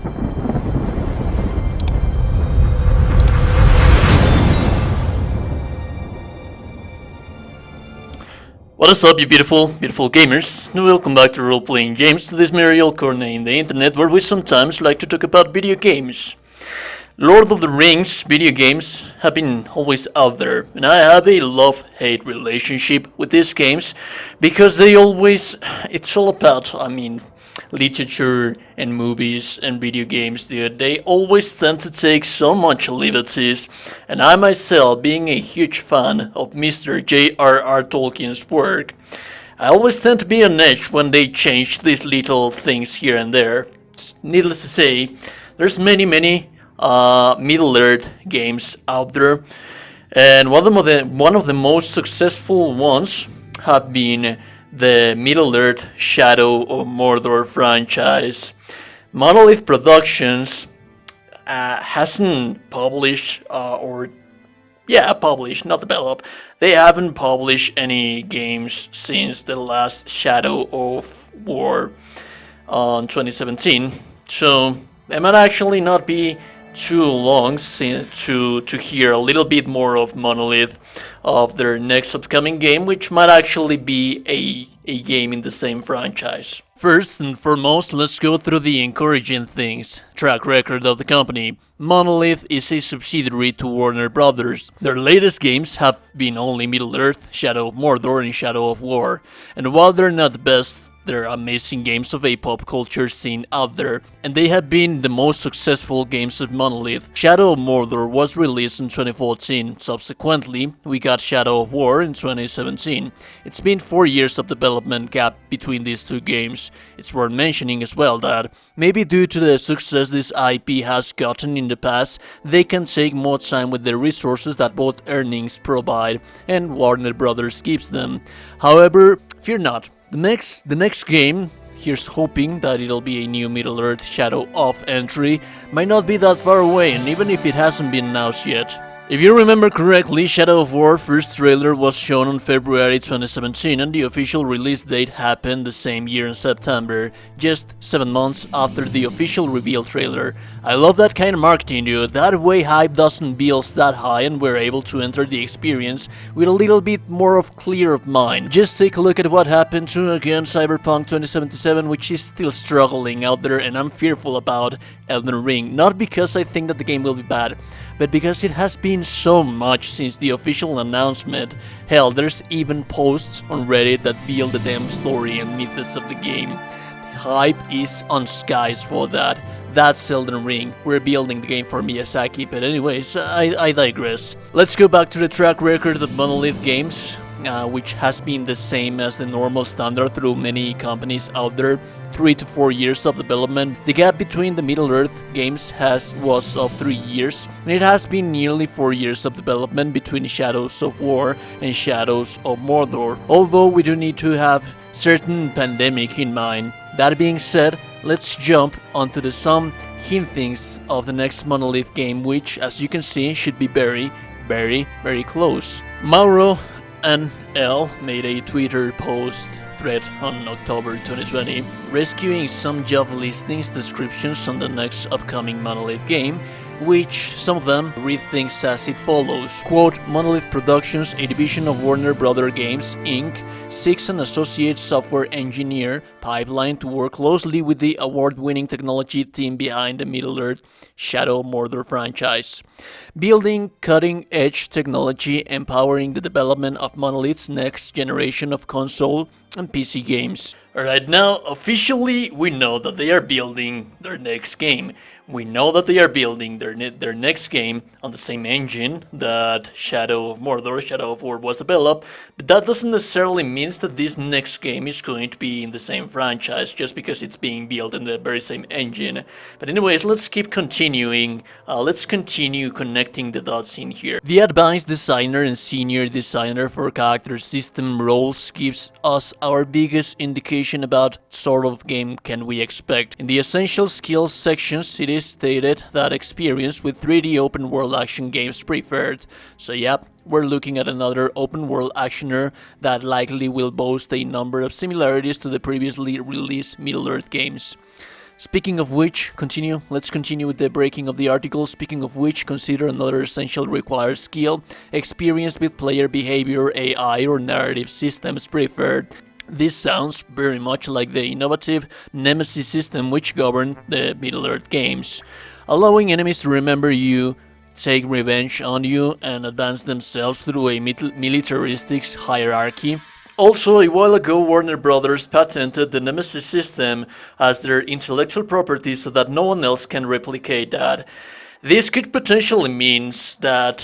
What is up, you beautiful gamers, and welcome back to RPJames, to this merry corner in the internet where we sometimes like to talk about video games. Lord of the Rings video games have been always out there, and I have a love-hate relationship with these games because it's all about, literature and movies and video games, dude. They always tend to take so much liberties, and I myself, being a huge fan of Mr. J.R.R. Tolkien's work, I always tend to be on edge when they change these little things here and there. Needless to say, there's many Middle-earth games out there, and one of the most successful ones have been the Middle-earth Shadow of Mordor franchise. Monolith Productions hasn't published, published, not developed. They haven't published any games since the last Shadow of War on 2017, so it might actually not be too long to hear a little bit more of Monolith, of their next upcoming game, which might actually be a game in the same franchise. First and foremost, let's go through the encouraging things. Track record of the company. Monolith is a subsidiary to Warner Brothers. Their latest games have been only Middle-earth, Shadow of Mordor, and Shadow of War, and while they're not the best, they're amazing games of a pop culture scene out there, and they have been the most successful games of Monolith. Shadow of Mordor was released in 2014, subsequently we got Shadow of War in 2017. It's been 4 years of development gap between these two games. It's worth mentioning as well that, maybe due to the success this IP has gotten in the past, they can take more time with the resources that both earnings provide and Warner Brothers gives them. However, fear not. The next game, here's hoping that it'll be a new Middle-earth Shadow of entry, might not be that far away, and even if it hasn't been announced yet. If you remember correctly, Shadow of War first trailer was shown on February 2017, and the official release date happened the same year in September, just 7 months after the official reveal trailer. I love that kind of marketing, dude. That way hype doesn't build that high and we're able to enter the experience with a little bit more of clear of mind. Just take a look at what happened to, again, Cyberpunk 2077, which is still struggling out there, and I'm fearful about Elden Ring. Not because I think that the game will be bad, but because it has been so much since the official announcement. Hell, there's even posts on Reddit that build the damn story and mythos of the game. The hype is on skies for that. That's Elden Ring. We're building the game for Miyazaki, but anyways, I digress. Let's go back to the track record of Monolith games, which has been the same as the normal standard through many companies out there. 3 to 4 years of development. The gap between the Middle-earth games was of 3 years, and it has been nearly 4 years of development between Shadows of War and Shadows of Mordor, although we do need to have certain pandemic in mind. That being said, let's jump onto the some hintings of the next Monolith game, which, as you can see, should be very close. Mauro NL made a Twitter post thread on October 2020, rescuing some job listings descriptions on the next upcoming Monolith game, which some of them read things as it follows. Quote, Monolith Productions, a division of Warner Brothers Games, Inc., seeks an associate software engineer pipeline to work closely with the award-winning technology team behind the Middle-earth Shadow of Mordor franchise, building cutting-edge technology, empowering the development of Monolith's next generation of console and PC games. Alright, now officially we know that they are building their next game. We know that they are building their next game on the same engine that Shadow of Mordor, Shadow of War was developed, but that doesn't necessarily mean that this next game is going to be in the same franchise just because it's being built in the very same engine. But anyways, let's keep continuing. Let's continue connecting the dots in here. The advanced designer and senior designer for character system roles gives us our biggest indication about sort of game can we expect. In the essential skills sections, it is stated that experience with 3D open world action games preferred. So yep, we're looking at another open world actioner that likely will boast a number of similarities to the previously released Middle-earth games. Speaking of which, let's continue with the breaking of the article. Speaking of which, consider another essential required skill: experience with player behavior, AI, or narrative systems preferred. This sounds very much like the innovative Nemesis system which governed the Middle-earth games, allowing enemies to remember you, take revenge on you, and advance themselves through a militaristic hierarchy. Also, a while ago, Warner Brothers patented the Nemesis system as their intellectual property so that no one else can replicate that. This could potentially mean that,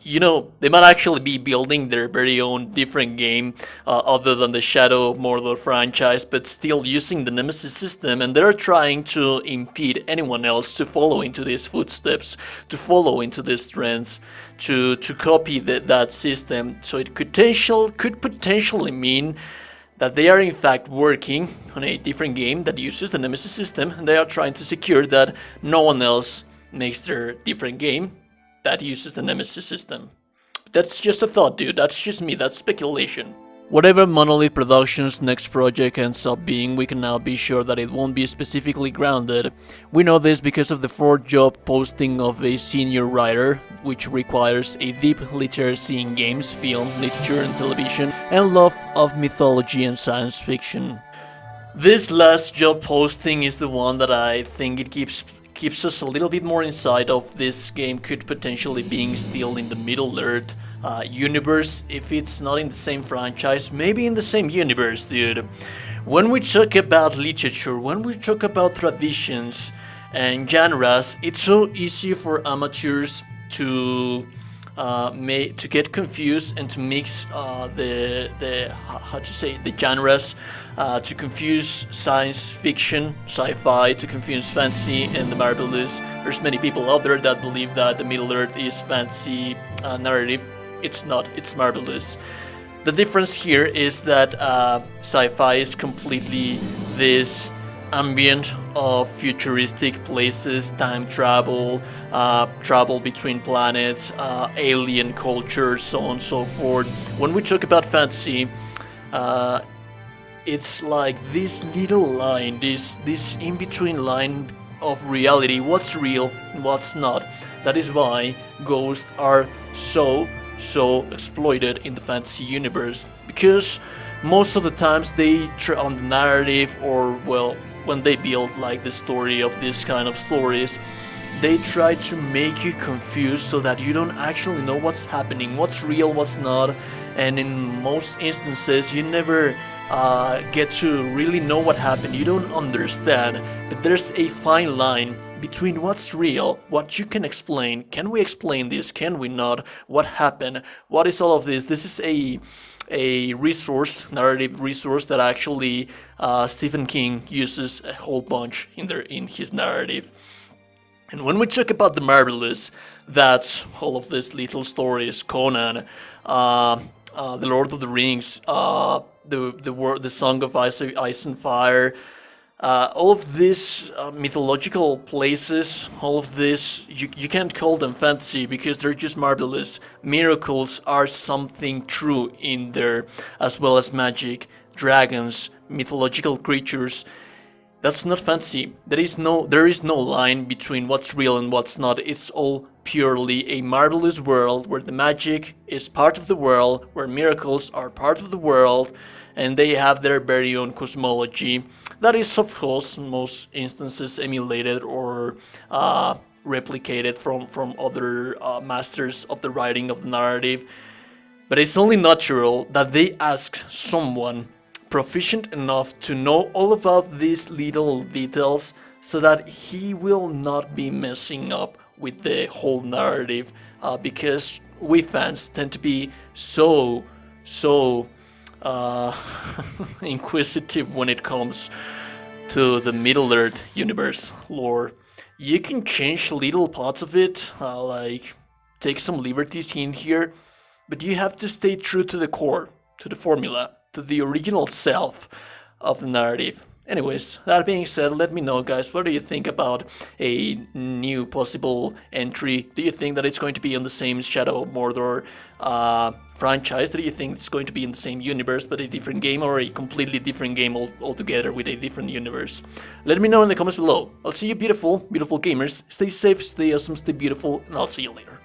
they might actually be building their very own different game other than the Shadow of Mordor franchise, but still using the Nemesis system, and they're trying to impede anyone else to follow into these footsteps, to follow into these trends, to copy that system. So it could potentially mean that they are in fact working on a different game that uses the Nemesis system, and they are trying to secure that no one else makes their different game that uses the Nemesis system. That's just a thought, dude. That's just me. That's speculation. Whatever Monolith Productions' next project ends up being, we can now be sure that it won't be specifically grounded. We know this because of the 4th job posting of a senior writer, which requires a deep literacy in games, film, literature, and television, and love of mythology and science fiction. This last job posting is the one that I think it keeps us a little bit more inside of this game could potentially being still in the Middle-earth universe. If it's not in the same franchise, maybe in the same universe, dude. When we talk about literature, when we talk about traditions and genres, it's so easy for amateurs to get confused and to mix the genres, to confuse science fiction, sci-fi, to confuse fantasy and the marvelous. There's many people out there that believe that the Middle-earth is fantasy narrative. It's not, it's marvelous. The difference here is that sci-fi is completely this ambient of futuristic places, time travel, travel between planets, alien culture, so on and so forth. When we talk about fantasy, it's like this little line, this in-between line of reality, what's real and what's not. That is why ghosts are so exploited in the fantasy universe, because most of the times they on the narrative, or well, when they build like the story of this kind of stories, they try to make you confused so that you don't actually know what's happening, what's real, what's not, and in most instances you never get to really know what happened. You don't understand, but there's a fine line between what's real, what you can explain, can we explain this, can we not, what happened, what is all of this. This is a resource, narrative resource that actually Stephen King uses a whole bunch in his narrative. And when we talk about the marvelous, that's all of these little stories, Conan, the Lord of the Rings, the Song of Ice and Fire, all of these mythological places, all of this, you can't call them fantasy because they're just marvelous. Miracles are something true in there, as well as magic, dragons, mythological creatures. That's not fantasy. There is no line between what's real and what's not. It's all purely a marvelous world where the magic is part of the world, where miracles are part of the world, and they have their very own cosmology. That is, of course, in most instances emulated or replicated from other masters of the writing of the narrative. But it's only natural that they ask someone proficient enough to know all about these little details so that he will not be messing up with the whole narrative, because we fans tend to be so inquisitive when it comes to the Middle-earth universe lore. You can change little parts of it, like take some liberties in here, but you have to stay true to the core, to the formula, to the original self of the narrative. Anyways, that being said, let me know, guys, what do you think about a new possible entry? Do you think that it's going to be on the same Shadow of Mordor franchise? Do you think it's going to be in the same universe but a different game, or a completely different game altogether with a different universe? Let me know in the comments below. I'll see you beautiful, beautiful gamers. Stay safe, stay awesome, stay beautiful, and I'll see you later.